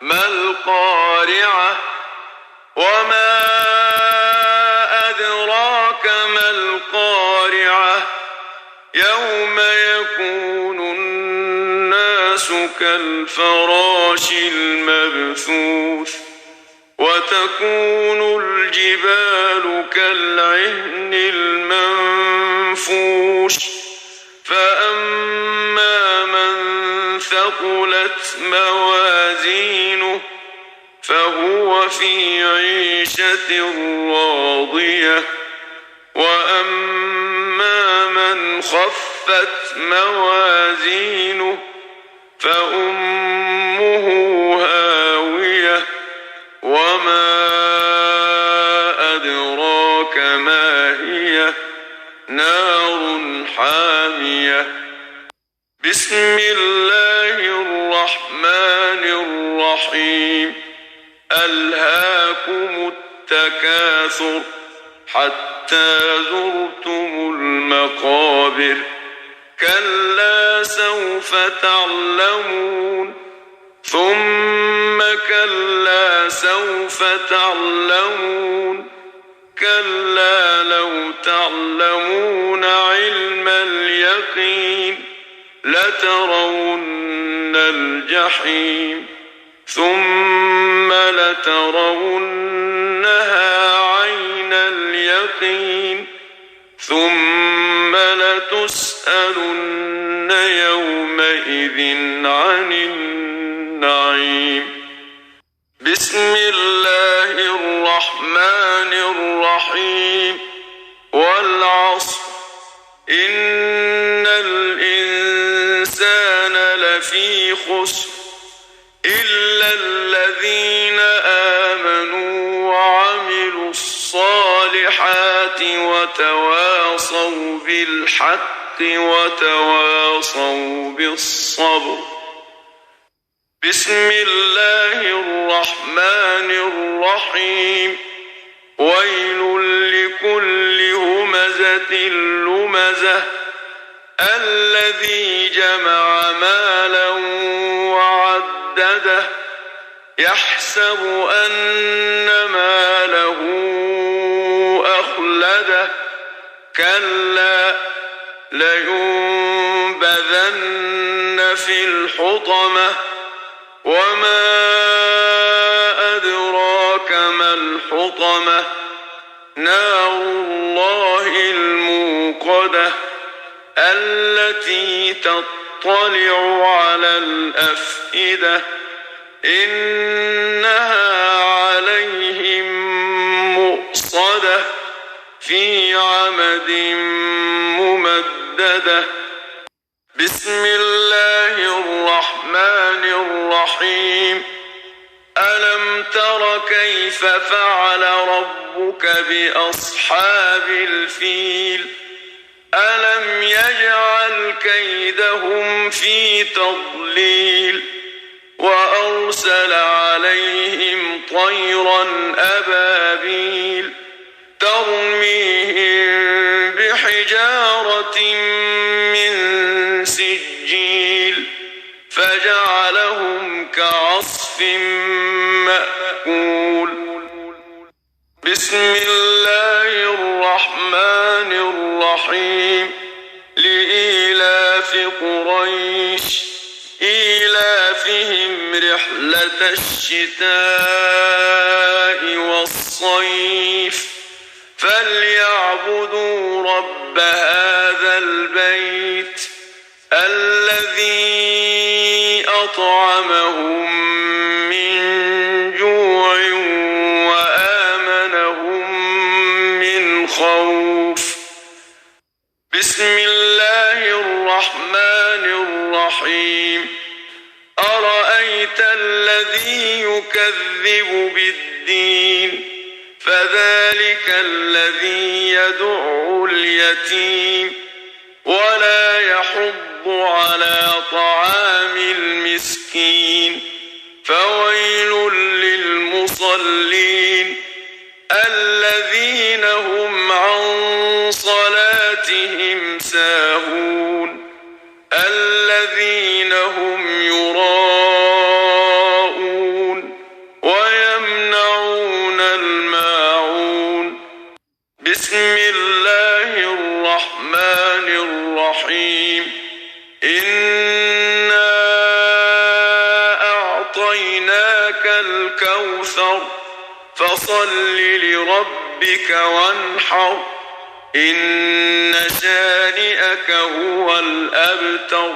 ما القارعة وما أدراك ما القارعة يوم يكون الناس كالفراش المبثوث وتكون الجبال كالعهن المنفوش فأما من ثقلت موازينه فهو في عيشة راضية وأما من خفت موازينه فأمه هاوية وما أدراك ما هي نار حامية بسم الله الرحمن الرحيم ألهاكم التكاثر حتى زرتم المقابر كلا سوف تعلمون ثم كلا سوف تعلمون كلا لو تعلمون علم اليقين لترون الجحيم ثم لترونها عين اليقين ثم لتسألن يومئذ عن النعيم بسم الله الرحمن الرحيم والعصر إن الإنسان لفي خسر إلا الذين آمنوا وعملوا الصالحات وتواصوا بالحق وتواصوا بالصبر بسم الله الرحمن الرحيم ويل لكل همزة لمزة الذي جمع مالا وعدده يحسب أن ماله أخلده كلا لينبذن في الحطمة وما أدراك ما الحطمة نار الله الموقدة التي تطلع على الأفئدة إنها عليهم مؤصدة في عمد ممددة بسم الله الرحمن الرحيم ألم تر كيف فعل ربك بأصحاب الفيل ألم يجعل كيدهم في تضليل وأرسل عليهم طيرا أبابيل ترميهم بحجارة من سجيل فجعلهم كعصف مأكول بسم الله الرحمن الرحيم لإيلاف قريش إيلافهم رحلة الشتاء والصيف فليعبدوا رب هذا البيت الذي أطعمهم من جوع وآمنهم من خوف بسم الله الرحمن الرحيم أرأيت الذي يكذب بالدين فذلك الذي يدع اليتيم ولا يحض على طعام المسكين فويل للمصلين الذين هم عن صلاتهم ساهون الذين هم يراءون بسم الله الرحمن الرحيم إنا أعطيناك الكوثر فصل لربك وانحر إن شانئك هو الأبتر